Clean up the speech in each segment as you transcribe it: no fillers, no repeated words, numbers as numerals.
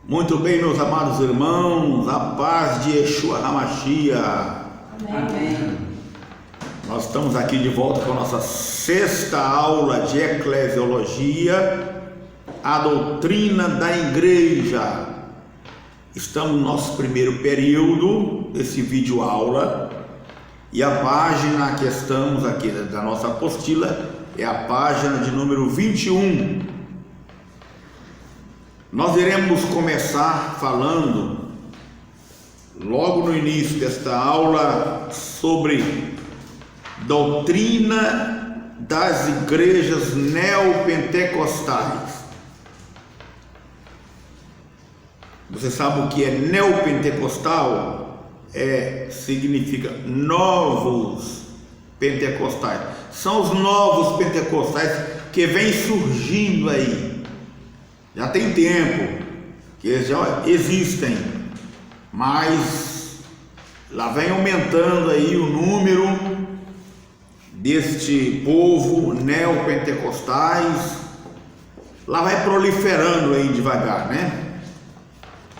Muito bem, meus amados irmãos, a paz de Yeshua HaMashiach. Amém. Nós estamos aqui de volta com a nossa sexta aula de eclesiologia, a doutrina da igreja. Estamos no nosso primeiro período desse vídeo aula e a página que estamos aqui da nossa apostila é a página de número 21. Nós iremos começar falando, logo no início desta aula, sobre doutrina das igrejas neopentecostais. Você sabe o que é neopentecostal? Significa novos pentecostais. São os novos pentecostais que vêm surgindo aí. Já tem tempo que eles já existem, mas lá vem aumentando aí o número deste povo neopentecostais, lá vai proliferando aí devagar, né?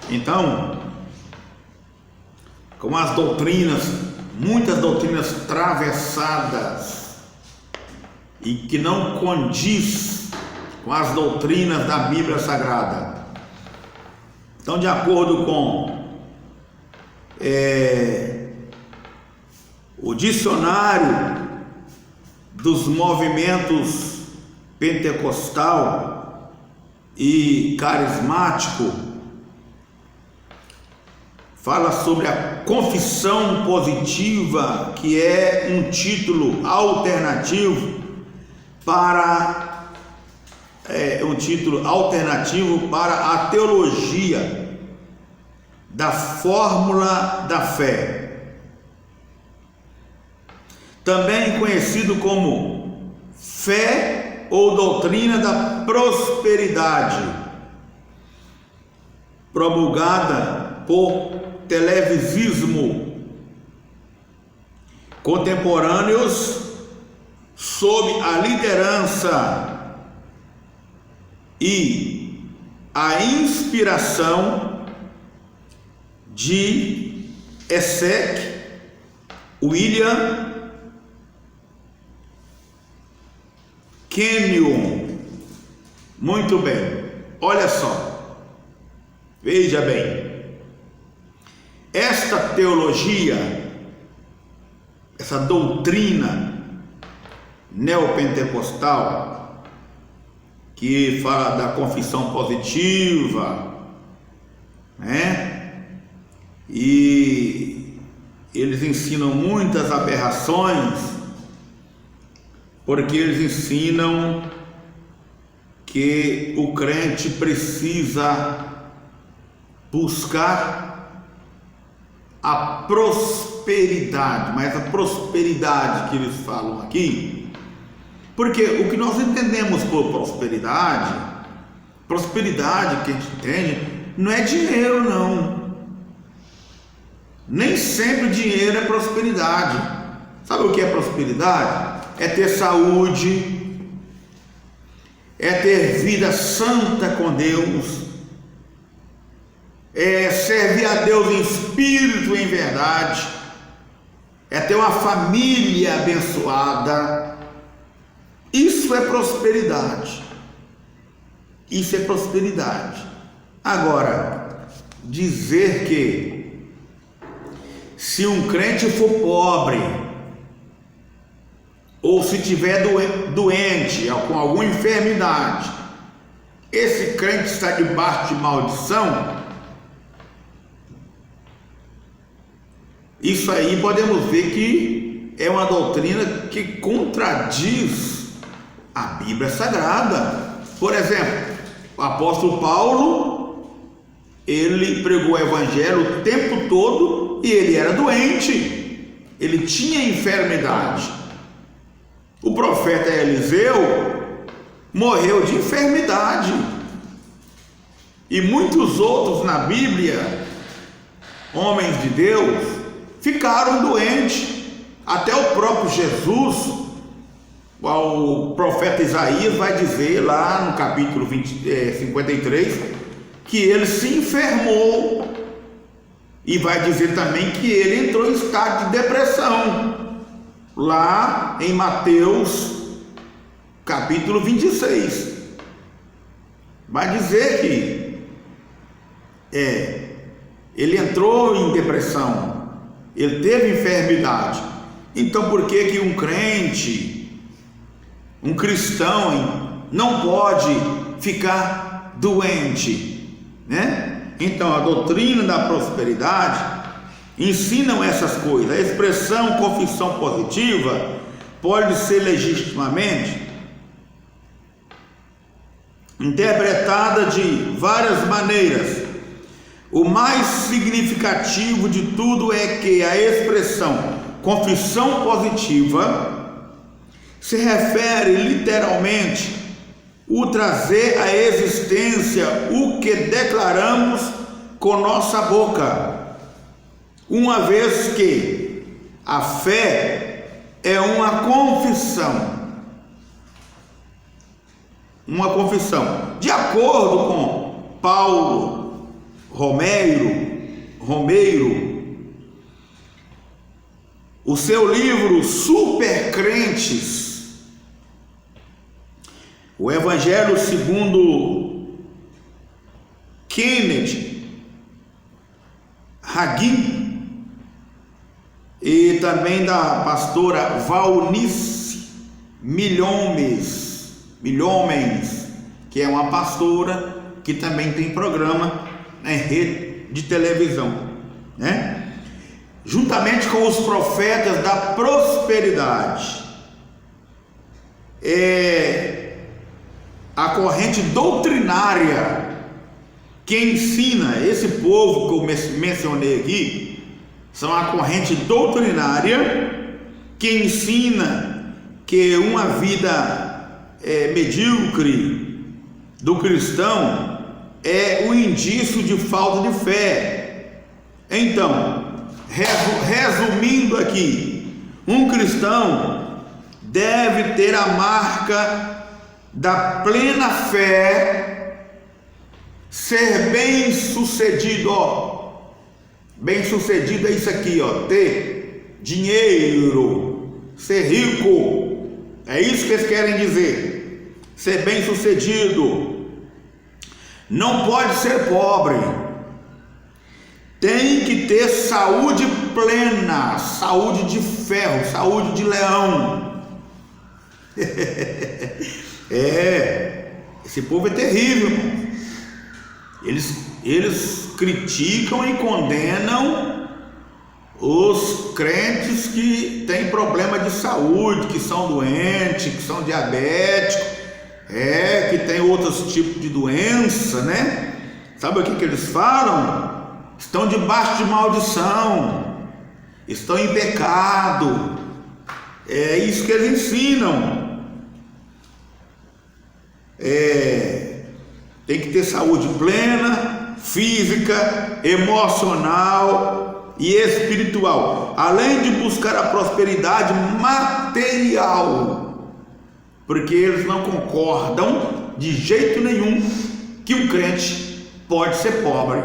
Então, com as doutrinas, muitas doutrinas travessadas e que não condiz com as doutrinas da Bíblia Sagrada. Então, de acordo com o dicionário dos movimentos pentecostal e carismático, fala sobre a confissão positiva, que é um título alternativo para a teologia da fórmula da fé, também conhecido como fé ou doutrina da prosperidade, promulgada por televisismo contemporâneos sob a liderança e a inspiração de Essek William Kenyon. Muito bem, olha só, veja bem, esta teologia, essa doutrina neopentecostal, que fala da confissão positiva, né? E eles ensinam muitas aberrações, porque eles ensinam que o crente precisa buscar a prosperidade, mas a prosperidade que eles falam aqui, porque o que nós entendemos por prosperidade que a gente entende, não é dinheiro não, nem sempre dinheiro é prosperidade. Sabe o que é prosperidade? É ter saúde, é ter vida santa com Deus, é servir a Deus em espírito e em verdade, é ter uma família abençoada. Isso é prosperidade. Isso é prosperidade. Agora, dizer que se um crente for pobre, ou se tiver doente, com alguma enfermidade, esse crente está debaixo de maldição, isso aí podemos ver que é uma doutrina que contradiz a Bíblia Sagrada. Por exemplo, o apóstolo Paulo, ele pregou o evangelho o tempo todo e ele era doente, ele tinha enfermidade. O profeta Eliseu morreu de enfermidade, e muitos outros na Bíblia, homens de Deus, ficaram doentes. Até o próprio Jesus, o profeta Isaías vai dizer lá no capítulo 53 que ele se enfermou, e vai dizer também que ele entrou em estado de depressão, lá em Mateus capítulo 26. Vai dizer que ele entrou em depressão, ele teve enfermidade. Então por que um crente, um cristão, não pode ficar doente, né? Então a doutrina da prosperidade ensina essas coisas. A expressão confissão positiva pode ser legitimamente interpretada de várias maneiras. O mais significativo de tudo é que a expressão confissão positiva se refere literalmente o trazer à existência o que declaramos com nossa boca, uma vez que a fé é uma confissão. De acordo com Paulo Romeiro, o seu livro Super Crentes, o Evangelho segundo Kenneth Hagin, e também da pastora Valnice Milhomens, que é uma pastora que também tem programa em rede de televisão, né? Juntamente com os profetas da prosperidade, a corrente doutrinária que ensina esse povo que eu mencionei aqui, são a corrente doutrinária que ensina que uma vida medíocre do cristão é um indício de falta de fé. Então, resumindo aqui, um cristão deve ter a marca da plena fé, ser bem sucedido. Bem sucedido é isso aqui, ter dinheiro, ser rico, é isso que eles querem dizer, ser bem sucedido. Não pode ser pobre, tem que ter saúde plena, saúde de ferro, saúde de leão. Esse povo é terrível, irmão. Eles criticam e condenam os crentes que têm problema de saúde, que são doentes, que são diabéticos, que tem outros tipos de doença, né? Sabe o que eles falam? Estão debaixo de maldição, estão em pecado. É isso que eles ensinam. Tem que ter saúde plena, física, emocional e espiritual, além de buscar a prosperidade material, porque eles não concordam de jeito nenhum que um crente pode ser pobre.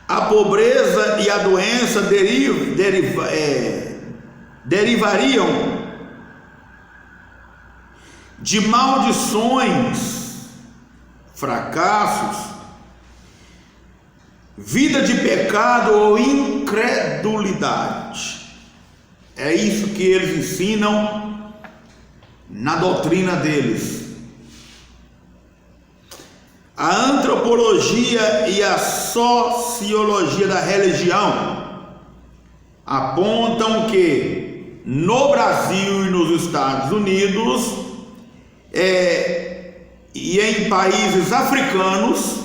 A pobreza e a doença derivariam de maldições, fracassos, vida de pecado ou incredulidade. É isso que eles ensinam na doutrina deles. A antropologia e a sociologia da religião apontam que no Brasil e nos Estados Unidos e em países africanos,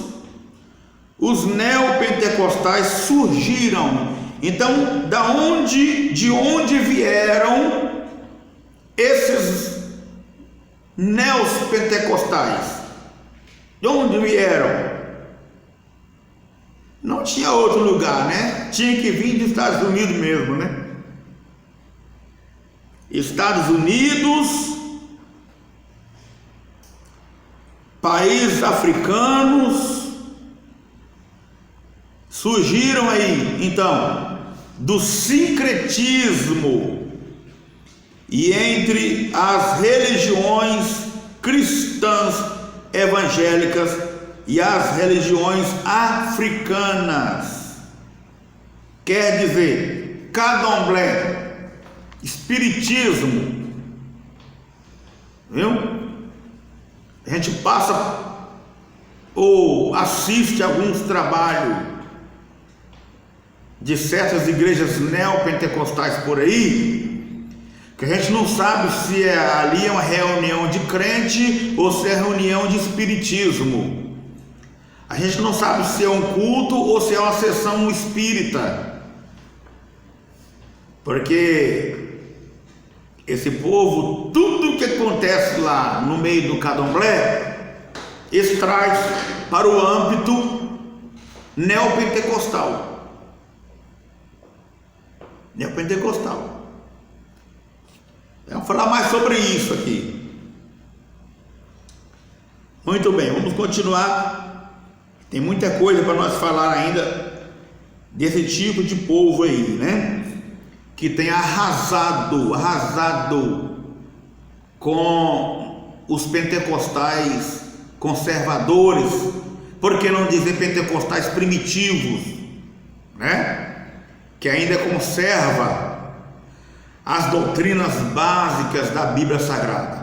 os neopentecostais surgiram. Então, de onde vieram esses neopentecostais? De onde vieram? Não tinha outro lugar, né? Tinha que vir dos Estados Unidos mesmo, né? Estados Unidos países africanos surgiram aí, então, do sincretismo e entre as religiões cristãs evangélicas e as religiões africanas. Quer dizer, candomblé, espiritismo, viu? A gente passa ou assiste alguns trabalhos de certas igrejas neopentecostais por aí, que a gente não sabe se ali é uma reunião de crente ou se é reunião de espiritismo. A gente não sabe se é um culto ou se é uma sessão espírita, porque esse povo, tudo que acontece lá no meio do candomblé, eles traz para o âmbito neopentecostal. Neopentecostal. Vamos falar mais sobre isso aqui. Muito bem, vamos continuar. Tem muita coisa para nós falar ainda desse tipo de povo aí, né? Que tem arrasado com os pentecostais conservadores, por que não dizer pentecostais primitivos, né? Que ainda conserva as doutrinas básicas da Bíblia Sagrada.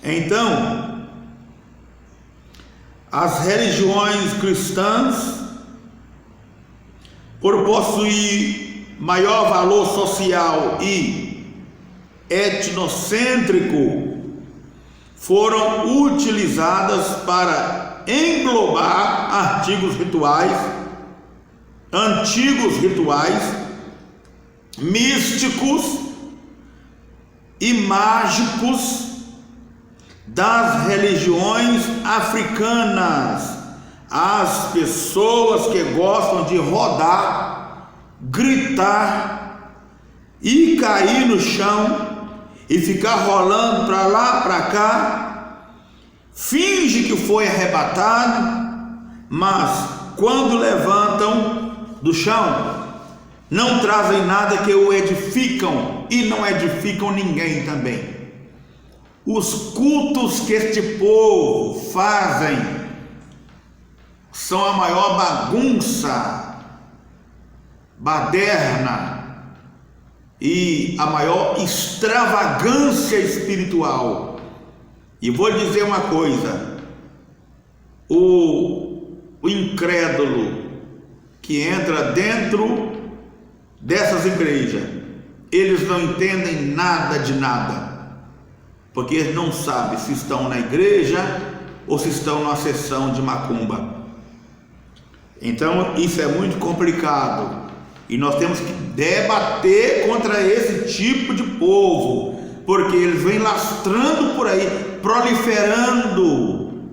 Então, as religiões cristãs, por possuir maior valor social e etnocêntrico, foram utilizadas para englobar antigos rituais místicos e mágicos das religiões africanas. As pessoas que gostam de rodar, gritar e cair no chão e ficar rolando para lá, para cá, finge que foi arrebatado, mas quando levantam do chão, não trazem nada que o edificam e não edificam ninguém também. Os cultos que este povo fazem são a maior bagunça, baderna e a maior extravagância espiritual. E vou dizer uma coisa: o incrédulo que entra dentro dessas igrejas, eles não entendem nada de nada, porque eles não sabem se estão na igreja ou se estão numa sessão de macumba. Então isso é muito complicado e nós temos que debater contra esse tipo de povo, porque eles vêm lastrando por aí, proliferando,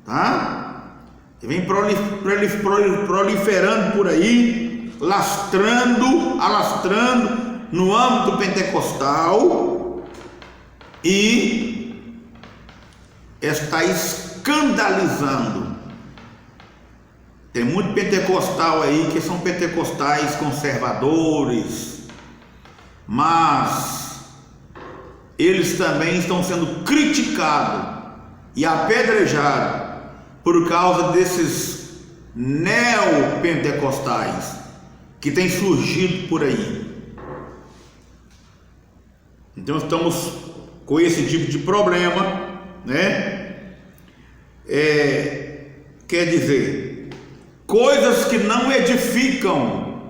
tá? Vem proliferando por aí, alastrando no âmbito pentecostal e está escandalizando. Tem muito pentecostal aí que são pentecostais conservadores, mas eles também estão sendo criticados e apedrejados por causa desses neopentecostais que têm surgido por aí. Então estamos com esse tipo de problema, né? Quer dizer, coisas que não edificam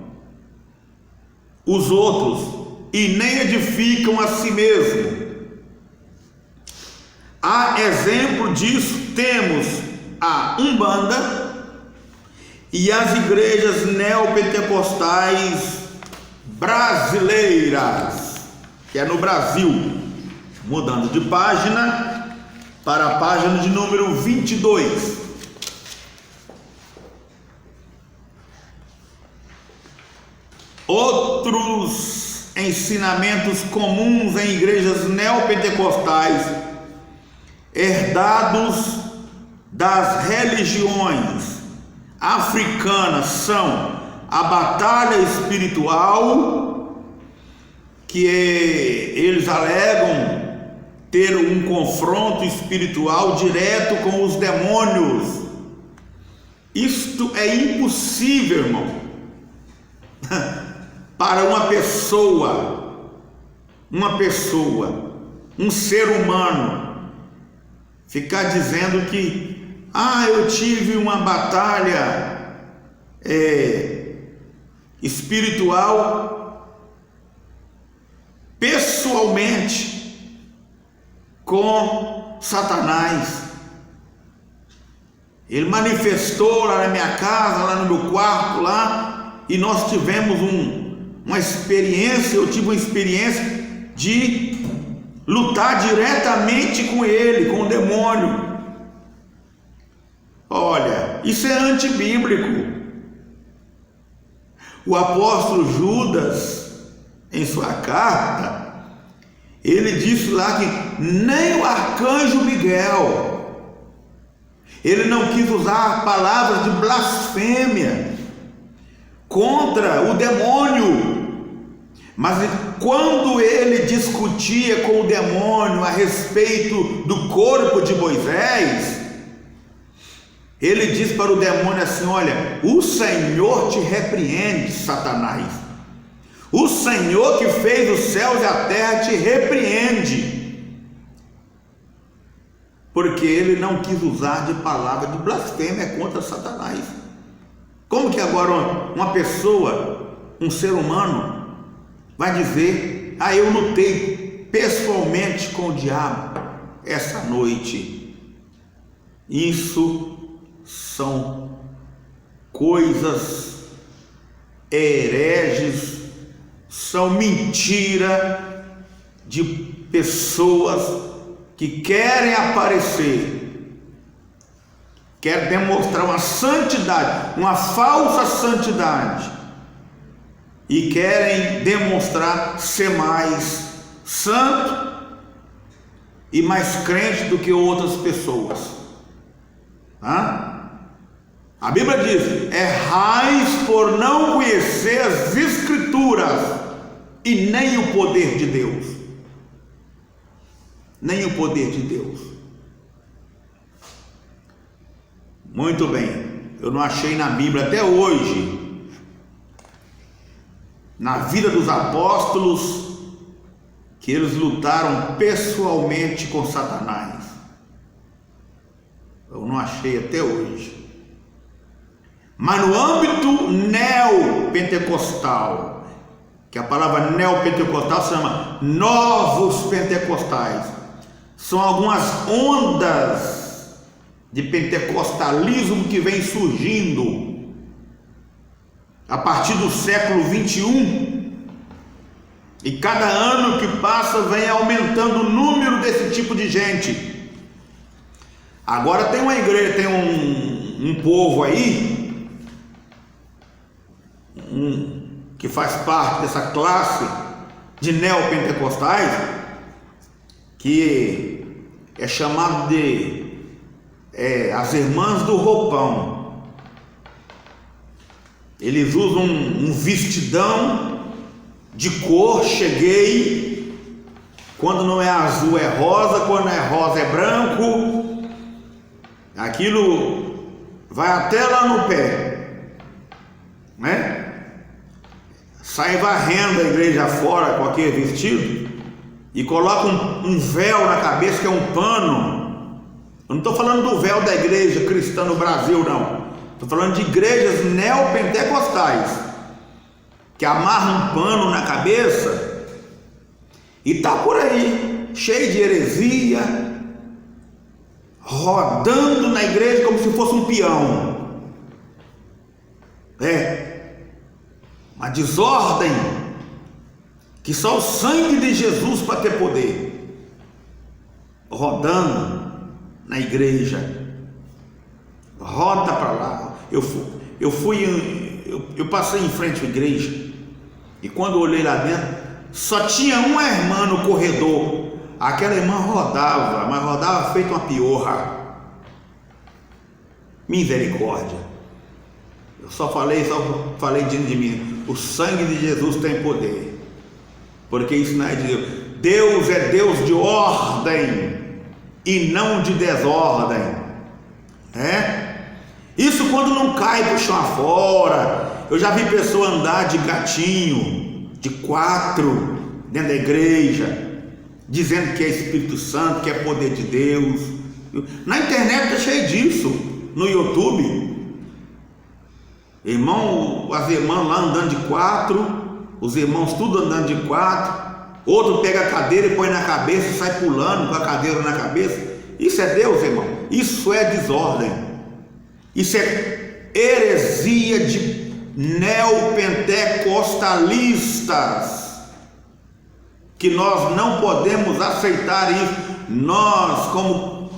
os outros e nem edificam a si mesmo. A exemplo disso temos a Umbanda e as igrejas neopentecostais brasileiras, que é no Brasil. Mudando de página para a página de número 22. Outros ensinamentos comuns em igrejas neopentecostais, herdados das religiões africanas, são a batalha espiritual, que eles alegam ter um confronto espiritual direto com os demônios. Isto é impossível, irmão, para uma pessoa, um ser humano, ficar dizendo que eu tive uma batalha espiritual pessoalmente com Satanás. Ele manifestou lá na minha casa, lá no meu quarto, lá, e nós tivemos uma experiência, eu tive uma experiência de lutar diretamente com ele, com o demônio. Olha, isso é antibíblico. O apóstolo Judas, em sua carta, ele disse lá que nem o arcanjo Miguel, ele não quis usar palavras de blasfêmia contra o demônio, mas quando ele discutia com o demônio a respeito do corpo de Moisés, ele diz para o demônio assim: olha, o Senhor te repreende, Satanás. O Senhor que fez os céus e a terra te repreende. Porque ele não quis usar de palavra de blasfêmia contra Satanás. Como que agora uma pessoa, um ser humano, vai dizer: eu lutei pessoalmente com o diabo essa noite? Isso são coisas hereges, são mentira de pessoas que querem aparecer, querem demonstrar uma santidade, uma falsa santidade, e querem demonstrar ser mais santo e mais crente do que outras pessoas. A Bíblia diz: errais por não conhecer as Escrituras e nem o poder de Deus. Nem o poder de Deus. Muito bem, eu não achei na Bíblia até hoje, na vida dos apóstolos, que eles lutaram pessoalmente com Satanás. Eu não achei até hoje. Mas no âmbito neopentecostal, que a palavra neopentecostal se chama novos pentecostais, são algumas ondas de pentecostalismo que vem surgindo a partir do século 21, e cada ano que passa vem aumentando o número desse tipo de gente. Agora tem uma igreja, tem um povo aí, que faz parte dessa classe de neopentecostais, que é chamado de as irmãs do roupão. Eles usam um vestidão de cor, cheguei, quando não é azul é rosa, quando é rosa é branco, aquilo vai até lá no pé, né? Sai varrendo a igreja fora com aquele vestido e coloca um véu na cabeça, que é um pano. Eu não estou falando do véu da igreja cristã no Brasil, não. Estou falando de igrejas neopentecostais que amarram um pano na cabeça e está por aí, cheio de heresia, rodando na igreja como se fosse um peão. Uma desordem, que só o sangue de Jesus para ter poder, rodando na igreja, roda para lá. Eu passei em frente à igreja, e quando eu olhei lá dentro, só tinha uma irmã no corredor. Aquela irmã rodava, mas rodava feito uma piorra. Misericórdia. Eu só falei diante de mim. O sangue de Jesus tem poder, porque isso não é de Deus. Deus é Deus de ordem e não de desordem. Isso quando não cai pro chão afora. Eu já vi pessoa andar de gatinho, de 4, dentro da igreja, dizendo que é Espírito Santo, que é poder de Deus. Na internet tá cheio disso, no YouTube. As irmãs lá andando de 4, os irmãos tudo andando de 4. Outro pega a cadeira e põe na cabeça e sai pulando com a cadeira na cabeça. Isso é Deus, irmão? Isso é desordem. Isso é heresia de neopentecostalistas, que nós não podemos aceitar isso. Nós, como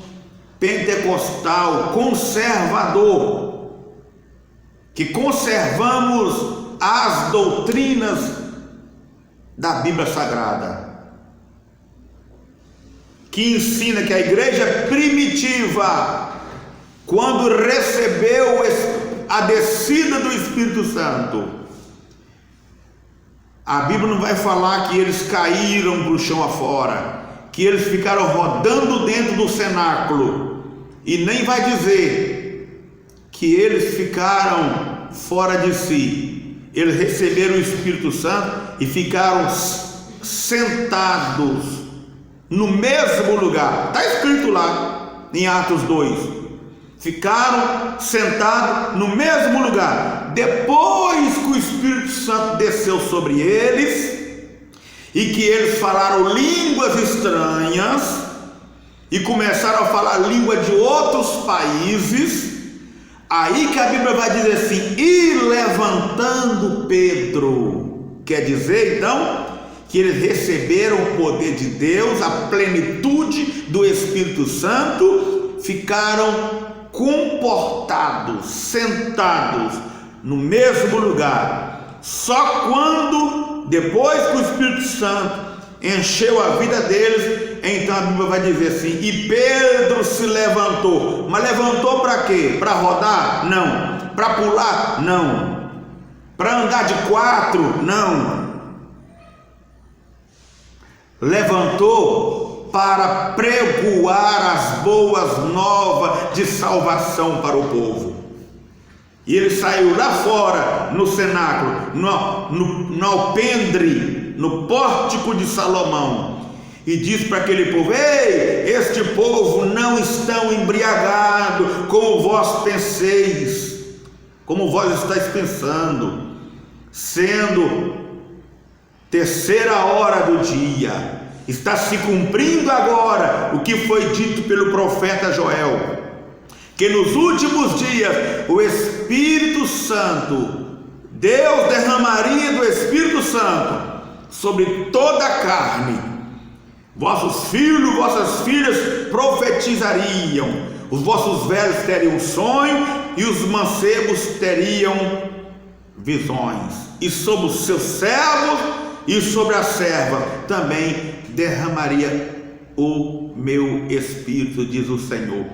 pentecostal conservador, que conservamos as doutrinas da Bíblia Sagrada, que ensina que a igreja primitiva, quando recebeu a descida do Espírito Santo, a Bíblia não vai falar que eles caíram para o chão afora, que eles ficaram rodando dentro do cenáculo, e nem vai dizer que eles ficaram fora de si. Eles receberam o Espírito Santo e ficaram sentados no mesmo lugar. Está escrito lá em Atos 2. Ficaram sentados no mesmo lugar. Depois que o Espírito Santo desceu sobre eles e que eles falaram línguas estranhas e começaram a falar língua de outros países, aí que a Bíblia vai dizer assim: e levantando Pedro. Quer dizer então que eles receberam o poder de Deus, a plenitude do Espírito Santo, ficaram comportados, sentados no mesmo lugar. Só quando, depois que o Espírito Santo encheu a vida deles, então a Bíblia vai dizer assim: e Pedro se levantou. Mas levantou para quê? Para rodar? Não. Para pular? Não. Para andar de 4? Não. Levantou para pregoar as boas novas de salvação para o povo. E ele saiu lá fora, no cenáculo, no alpendre, no pórtico de Salomão, e disse para aquele povo: ei, este povo não estão embriagado como vós penseis, como vós estáis pensando, sendo 3ª hora do dia. Está se cumprindo agora o que foi dito pelo profeta Joel, que nos últimos dias o Espírito Santo, Deus derramaria do Espírito Santo sobre toda a carne. Vossos filhos, vossas filhas profetizariam, os vossos velhos teriam sonho e os mancebos teriam visões, e sobre os seus servos e sobre a serva também derramaria o meu Espírito, diz o Senhor.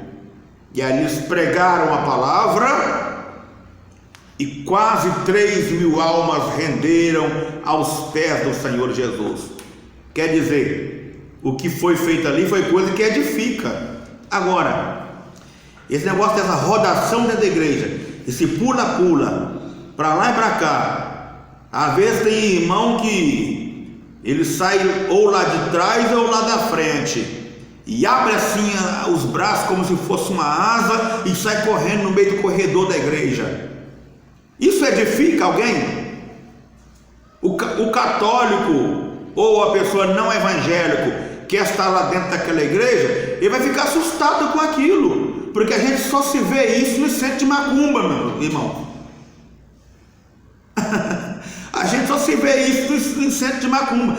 E aí eles pregaram a palavra, e quase 3.000 almas renderam aos pés do Senhor Jesus. Quer dizer, o que foi feito ali foi coisa que edifica. Agora, esse negócio dessa rodação dentro da igreja, esse pula-pula, para lá e para cá, às vezes tem irmão que ele sai ou lá de trás ou lá da frente, e abre assim os braços como se fosse uma asa e sai correndo no meio do corredor da igreja. Isso edifica alguém? O católico ou a pessoa não evangélica que está lá dentro daquela igreja, ele vai ficar assustado com aquilo, porque a gente só se vê isso no centro de macumba, meu irmão. A gente só se vê isso no centro de macumba.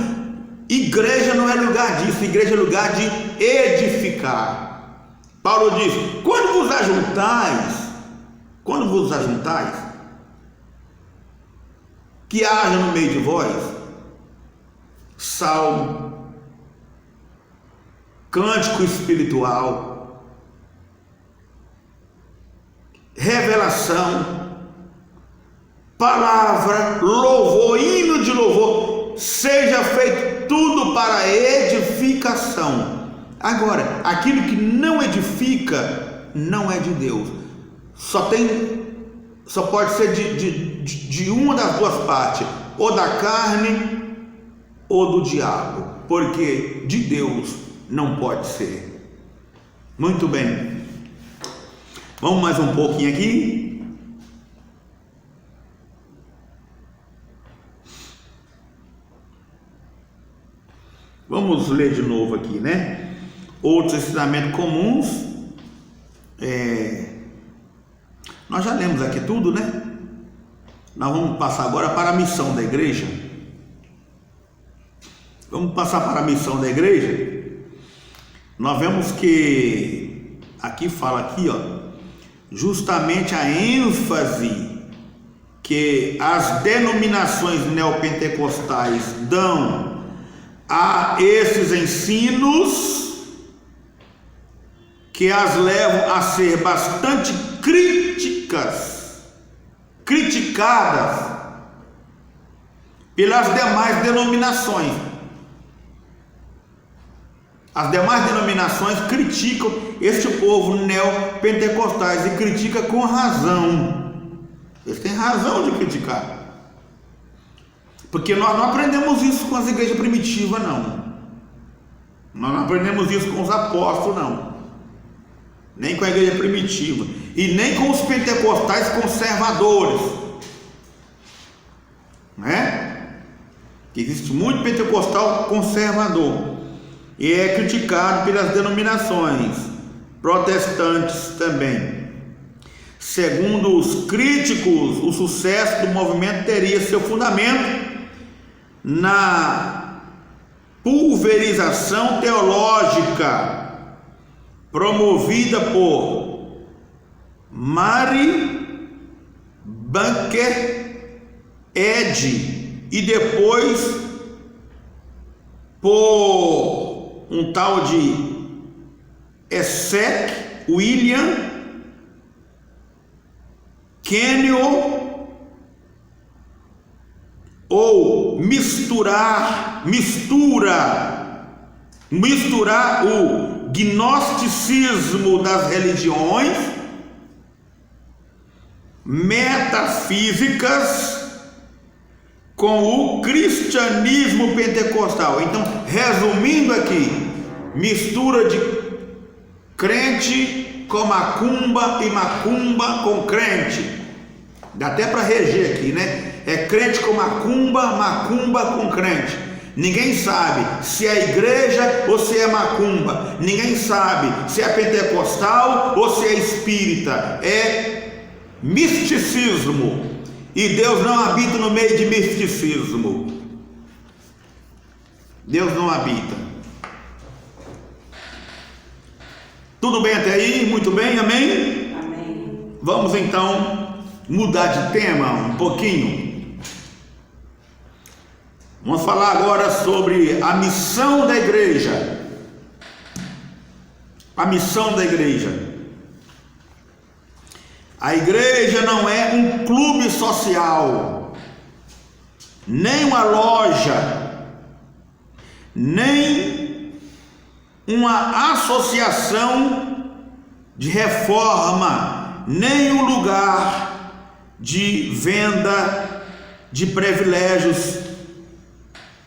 Igreja não é lugar disso. Igreja é lugar de edificar. Paulo diz: quando vos ajuntais, que haja no meio de vós salmo, cântico espiritual, revelação, palavra, louvor, hino de louvor, seja feito tudo para edificação. Agora, aquilo que não edifica não é de Deus. Só pode ser de uma das duas partes, ou da carne ou do diabo, porque de Deus não pode ser. Muito bem, vamos mais um pouquinho aqui. Vamos ler de novo aqui, né? Outros ensinamentos comuns. Nós já lemos aqui tudo, né? Nós vamos passar agora para a missão da igreja. Vamos passar para a missão da igreja. Nós vemos que aqui fala aqui, justamente a ênfase que as denominações neopentecostais dão a esses ensinos, que as levam a ser bastante criticadas pelas demais denominações. As demais denominações criticam este povo neopentecostais e criticam com razão. Eles têm razão de criticar, porque nós não aprendemos isso com as igrejas primitivas, não. Nós não aprendemos isso com os apóstolos, não. Nem com a igreja primitiva, e nem com os pentecostais conservadores, né? Que existe muito pentecostal conservador e é criticado pelas denominações protestantes também. Segundo os críticos, o sucesso do movimento teria seu fundamento na pulverização teológica promovida por Mary Baker Eddy e depois por um tal de Essex William Kenyon, ou misturar o gnosticismo das religiões metafísicas com o cristianismo pentecostal. Então, resumindo aqui, mistura de crente com macumba e macumba com crente. Dá até para reger aqui, né? É crente com macumba, macumba com crente. Ninguém sabe se é igreja ou se é macumba. Ninguém sabe se é pentecostal ou se é espírita. É misticismo. E Deus não habita no meio de misticismo. Deus não habita. Tudo bem até aí? Muito bem, amém? Amém. Vamos então mudar de tema um pouquinho. Vamos falar agora sobre a missão da igreja. A missão da igreja. A igreja não é um clube social, nem uma loja, nem uma associação de reforma, nem um lugar de venda de privilégios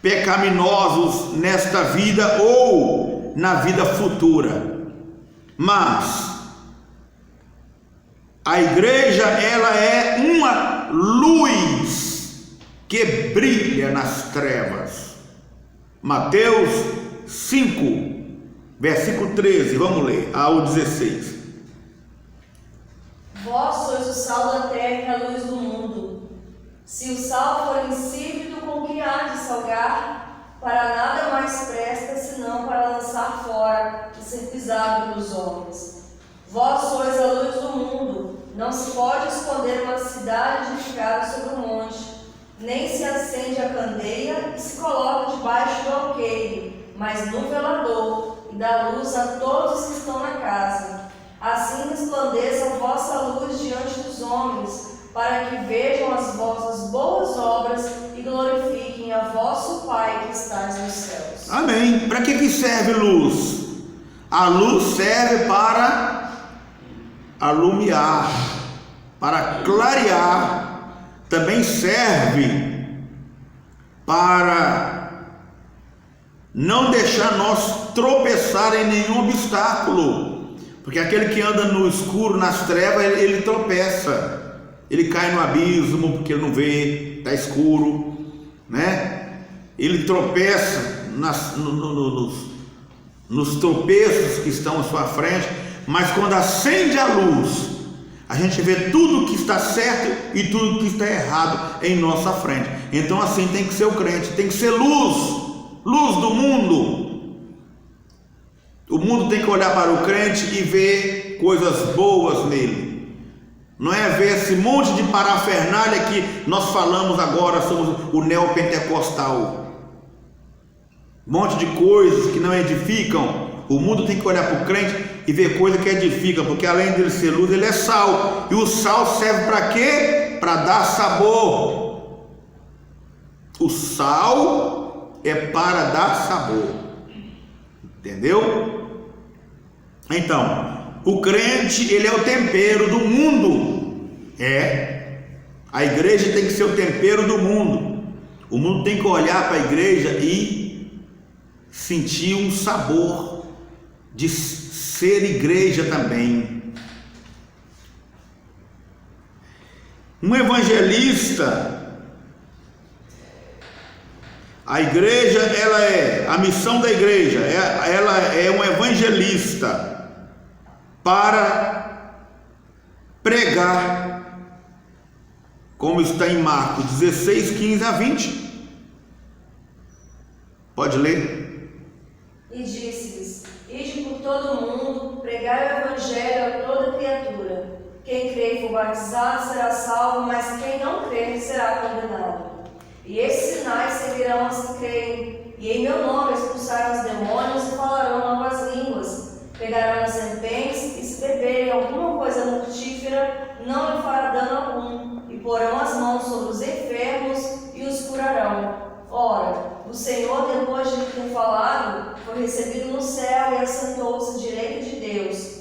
pecaminosos nesta vida ou na vida futura. Mas a igreja, ela é uma luz que brilha nas trevas. Mateus 5, versículo 13, vamos ler ao 16. Vós sois o sal da terra e a luz do mundo. Se o sal for insípido, com que há de salgar? Para nada mais presta, senão para lançar fora e ser pisado pelos homens. Vós sois a luz do mundo. Não se pode esconder uma cidade edificada sobre um monte, nem se acende a candeia e se coloca debaixo do mas no velador, e dá luz a todos os que estão na casa. Assim resplandeça a vossa luz diante dos homens, para que vejam as vossas boas obras e glorifiquem a vosso Pai que estás nos céus. Amém. Para que serve luz? A luz serve para alumiar, para clarear. Também serve para não deixar nós tropeçar em nenhum obstáculo, porque aquele que anda no escuro, nas trevas, ele tropeça. Ele cai no abismo porque ele não vê, está escuro, né? Ele tropeça nos tropeços que estão à sua frente, mas quando acende a luz, a gente vê tudo que está certo e tudo que está errado em nossa frente. Então assim tem que ser o crente, tem que ser luz, luz do mundo. O mundo tem que olhar para o crente e ver coisas boas nele. Não é ver esse monte de parafernália que nós falamos agora, somos o neopentecostal. Um monte de coisas que não edificam. O mundo tem que olhar para o crente e ver coisa que edifica, porque além dele ser luz, ele é sal. E o sal serve para quê? Para dar sabor. O sal é para dar sabor. Entendeu? Então, o crente, ele é o tempero do mundo. A igreja tem que ser o tempero do mundo. O mundo tem que olhar para a igreja e sentir um sabor de ser igreja também. Um evangelista, a igreja, a missão da igreja, ela é um evangelista para pregar, como está em Marcos 16, 15 a 20. Pode ler? E disse-lhes: ide por todo o mundo, pregai o evangelho a toda criatura. Quem crer e for batizado será salvo, mas quem não crer será condenado. E esses sinais seguirão os que creem, e em meu nome expulsarão os demônios e falarão novas línguas. Pegarão as serpentes, e se beberem alguma coisa mortífera, não lhe fará dano algum, e porão as mãos sobre os enfermos e os curarão. Ora, o Senhor, depois de ter falado, foi recebido no céu e assentou-se à direita de Deus.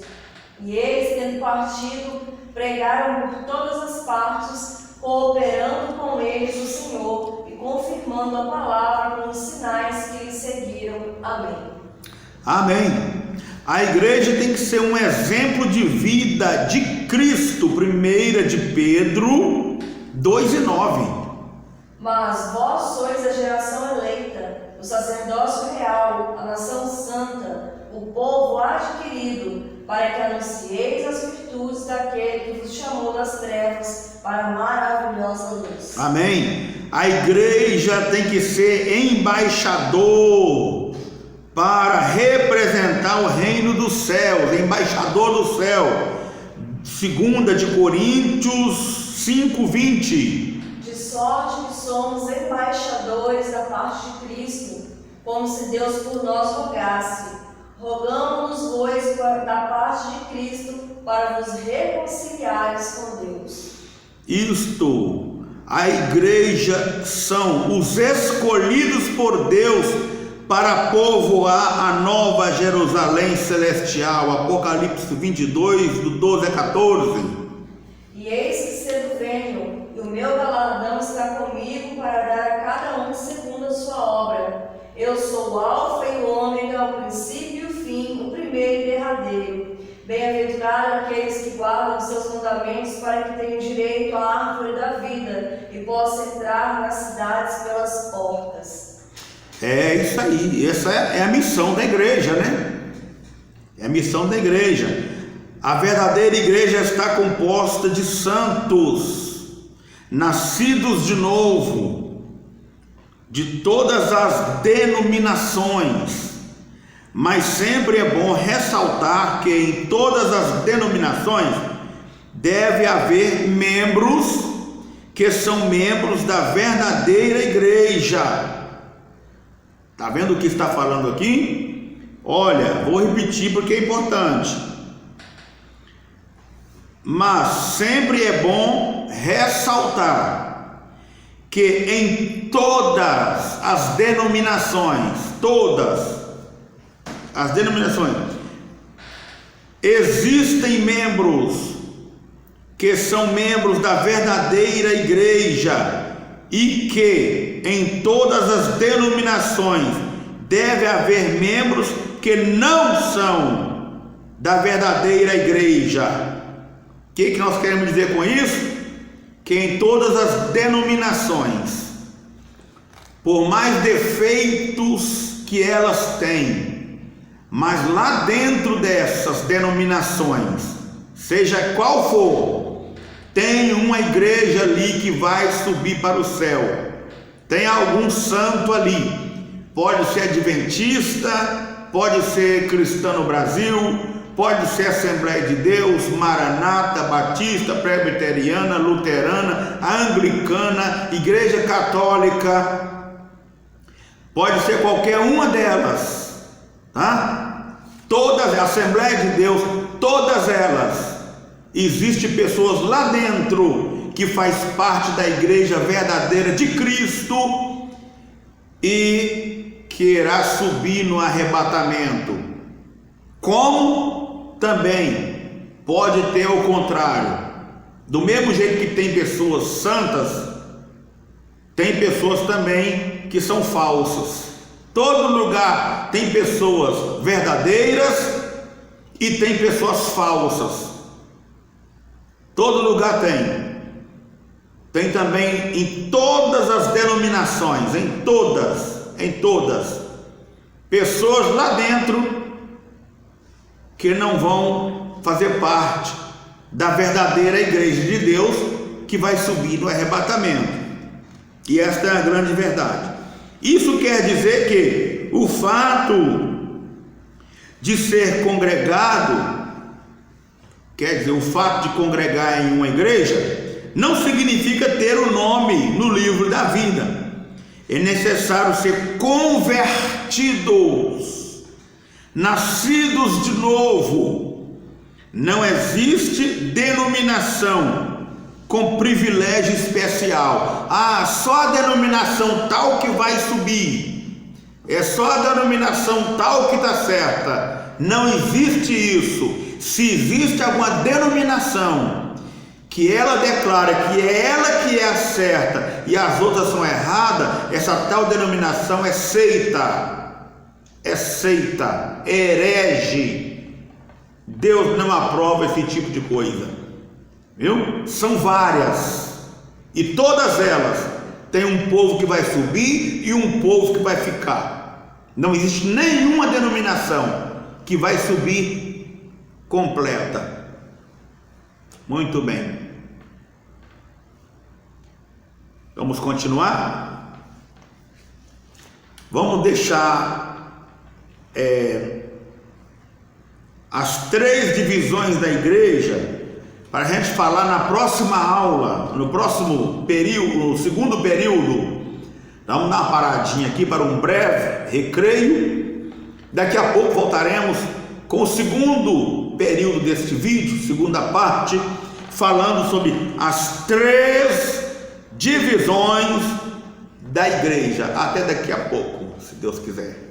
E eles, tendo partido, pregaram por todas as partes, cooperando com eles o Senhor e confirmando a palavra com os sinais que lhes seguiram. Amém. Amém. A igreja tem que ser um exemplo de vida de Cristo. 1 de Pedro 2:9. Mas vós sois a geração eleita, o sacerdócio real, a nação santa, o povo adquirido, para que anuncieis as virtudes daquele que vos chamou das trevas para a maravilhosa luz. Amém. A igreja tem que ser embaixador para representar o reino dos céus, embaixador do céu. 2 de Coríntios 5:20. De sorte que somos embaixadores da parte de Cristo, como se Deus por nós rogasse. Rogamos-nos, pois, da parte de Cristo, para vos reconciliares com Deus. Isto, a igreja são os escolhidos por Deus para povoar a nova Jerusalém celestial. Apocalipse 22, do 12 a 14. E eis que cedo venho, e o meu galardão está comigo para dar a cada um segundo a sua obra. Eu sou o Alfa e o Ômega, o princípio e o fim, o primeiro e derradeiro. Bem-aventurados aqueles que guardam os seus mandamentos, para que tenham direito à árvore da vida e possam entrar nas cidades pelas portas. É isso aí, essa é a missão da igreja, né? É a missão da igreja. A verdadeira igreja está composta de santos, nascidos de novo, de todas as denominações. Mas sempre é bom ressaltar que em todas as denominações deve haver membros que são membros da verdadeira igreja. Está vendo o que está falando aqui? Olha, vou repetir porque é importante. Mas sempre é bom ressaltar que em todas as denominações, existem membros que são membros da verdadeira igreja, e que em todas as denominações deve haver membros que não são da verdadeira igreja. O que nós queremos dizer com isso? Que em todas as denominações, por mais defeitos que elas têm, mas lá dentro dessas denominações, seja qual for, tem uma igreja ali que vai subir para o céu, tem algum santo ali, pode ser adventista, pode ser Cristão no Brasil, pode ser Assembleia de Deus, Maranata, Batista, Presbiteriana, Luterana, Anglicana, Igreja Católica, pode ser qualquer uma delas, tá? Todas, Assembleia de Deus, todas elas, existem pessoas lá dentro que faz parte da igreja verdadeira de Cristo e que irá subir no arrebatamento. Como também pode ter o contrário. Do mesmo jeito que tem pessoas santas, tem pessoas também que são falsas. Todo lugar tem pessoas verdadeiras e tem pessoas falsas. Todo lugar tem. Tem também em todas as denominações, em todas, pessoas lá dentro que não vão fazer parte da verdadeira igreja de Deus, que vai subir no arrebatamento. E esta é a grande verdade. Isso quer dizer que o fato de ser congregado, quer dizer, o fato de congregar em uma igreja, não significa ter o nome no livro da vida. É necessário ser convertidos, nascidos de novo. Não existe denominação com privilégio especial. Ah, só a denominação tal que vai subir. É só a denominação tal que está certa. Não existe isso. Se existe alguma denominação que ela declara que é ela que é a certa e as outras são erradas, essa tal denominação é seita, é herege. Deus não aprova esse tipo de coisa, viu? São várias, e todas elas têm um povo que vai subir e um povo que vai ficar. Não existe nenhuma denominação que vai subir completa. Muito bem. Vamos continuar? Vamos deixar as 3 divisões da igreja para a gente falar na próxima aula, no próximo período, no segundo período. Vamos dar uma paradinha aqui para um breve recreio. Daqui a pouco voltaremos com o segundo período deste vídeo, segunda parte, falando sobre as 3 divisões da igreja. Até daqui a pouco, se Deus quiser.